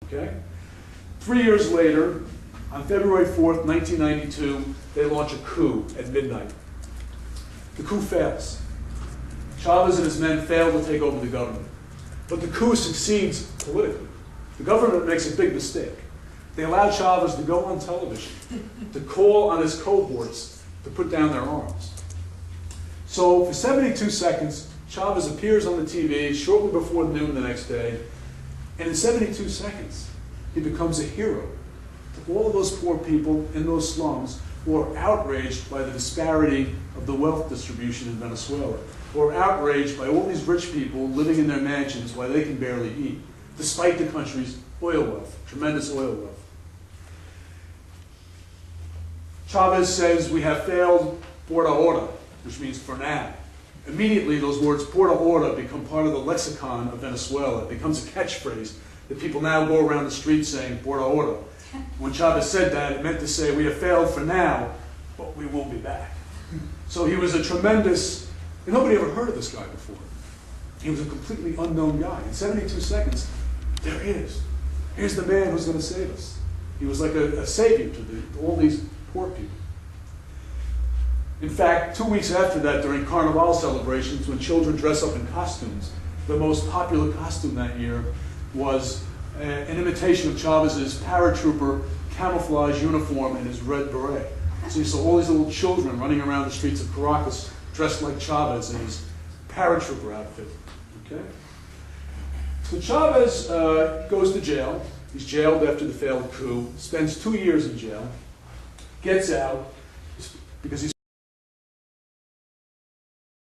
Okay? 3 years later, on February 4th, 1992, they launch a coup at midnight. The coup fails. Chavez and his men fail to take over the government. But the coup succeeds politically. The government makes a big mistake. They allow Chavez to go on television, to call on his cohorts to put down their arms. So for 72 seconds, Chavez appears on the TV shortly before noon the next day, and in 72 seconds, he becomes a hero to all of those poor people in those slums who are outraged by the disparity of the wealth distribution in Venezuela, who are outraged by all these rich people living in their mansions while they can barely eat, despite the country's oil wealth, tremendous oil wealth. Chavez says, "We have failed por ahora," which means for now. Immediately, those words, por ahora, become part of the lexicon of Venezuela. It becomes a catchphrase that people now go around the street saying, por ahora. When Chavez said that, it meant to say, we have failed for now, but we will be back. So he was a tremendous, and nobody ever heard of this guy before. He was a completely unknown guy. In 72 seconds, there he is. Here's the man who's going to save us. He was like a savior to all these poor people. In fact, 2 weeks after that, during Carnival celebrations, when children dress up in costumes, the most popular costume that year was an imitation of Chavez's paratrooper camouflage uniform and his red beret. So you saw all these little children running around the streets of Caracas dressed like Chavez in his paratrooper outfit. Okay? So Chavez goes to jail. He's jailed after the failed coup, spends 2 years in jail, gets out because he's